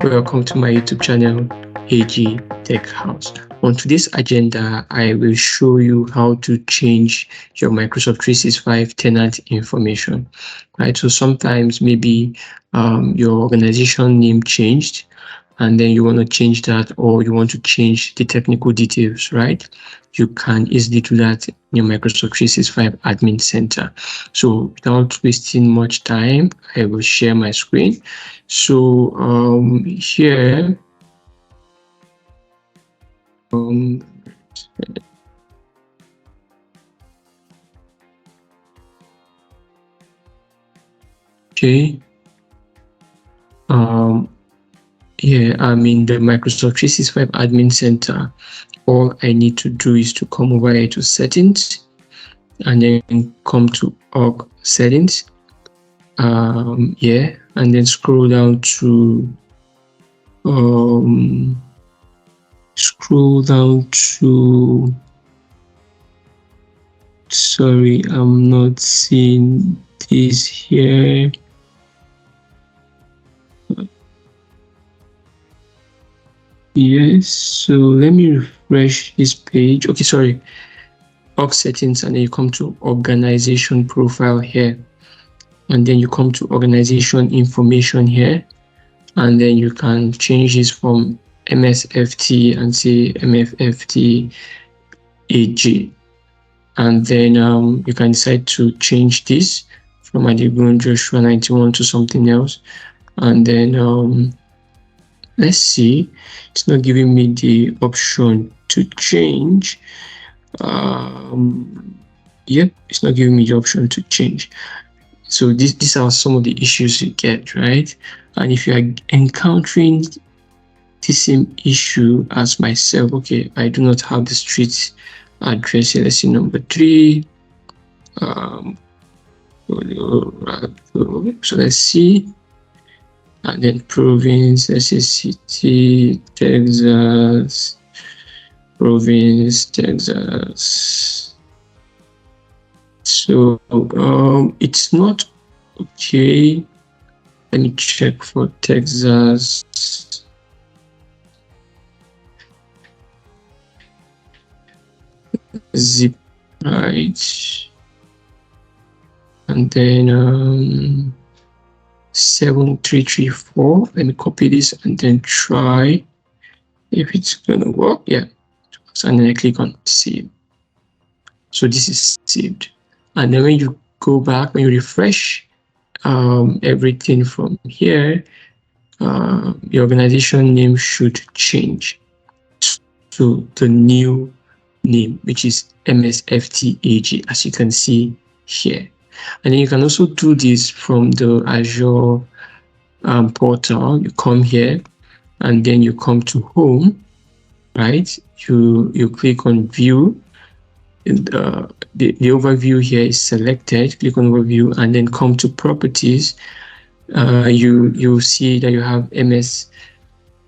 Welcome to my YouTube channel, AG Tech House. On today's agenda, I will show you how to change your Microsoft 365 tenant information. Right, so sometimes maybe your organization name changed, and then you want to change that, or you want to change the technical details, right? You can easily do that in your Microsoft 365 Admin Center. So without wasting much time, I will share my screen. So here, okay, here I'm in the Microsoft 365 Admin Center. All I need to do is to come over here to Settings, and then come to Org Settings. Yeah, and then scroll down to sorry, I'm not seeing this here. Yes, so let me refresh this page. Okay, sorry, Org Settings, and then you come to Organization Profile here, and then you come to Organization Information here, and then you can change this from MSFT and say MFFT AG, and then you can decide to change this from Adigun Joshua 91 to something else, and then let's see, it's not giving me the option to change. Yep, it's not giving me the option to change. So these are some of the issues you get, right? And if you are encountering the same issue as myself, okay, I do not have the street address here. Let's see, number 3. So let's see, and then province, let's say city, Texas, province, Texas. So it's not okay. Let me check for Texas. Zip, right, and then 7334. Let me copy this and then try if it's gonna work. Yeah, and then I click on save. So this is saved, and then when you go back, when you refresh everything from here, the organization name should change to the new name, which is MSFTAG, as you can see here. And then you can also do this from the Azure portal. You come here, and then you come to Home, right? You click on View. The overview here is selected. Click on Overview, and then come to Properties. You see that you have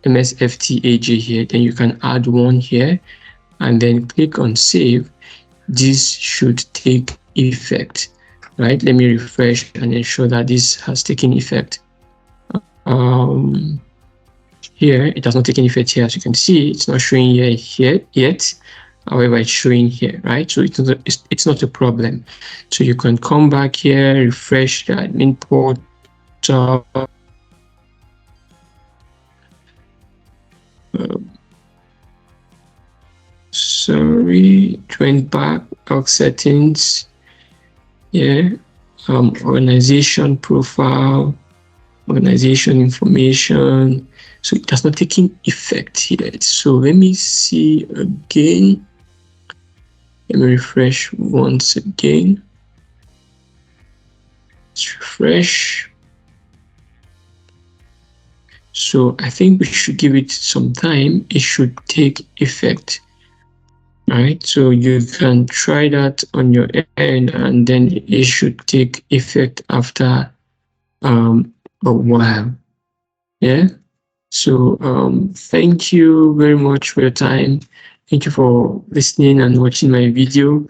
MSFTAG here. Then you can add one here, and then click on Save. This should take effect, right? Let me refresh and ensure that this has taken effect. Here it has not taken effect here. As you can see, it's not showing here yet. However, it's showing here, right? So it's not a problem. So you can come back here, refresh the admin portal. Sorry, went back, Org Settings. Yeah, Organization Profile, Organization Information. So it has not taken effect yet. So let me see again. Let me refresh once again. Let's refresh. So I think we should give it some time. It should take effect. Right, so you can try that on your end, and then it should take effect after a while. Yeah, so thank you very much for your time. Thank you for listening and watching my video.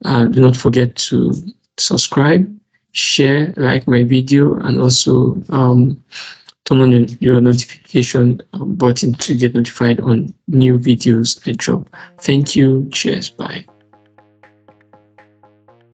Do not forget to subscribe, share, like my video, and also turn on your notification button to get notified on new videos I drop. Thank you. Cheers. Bye.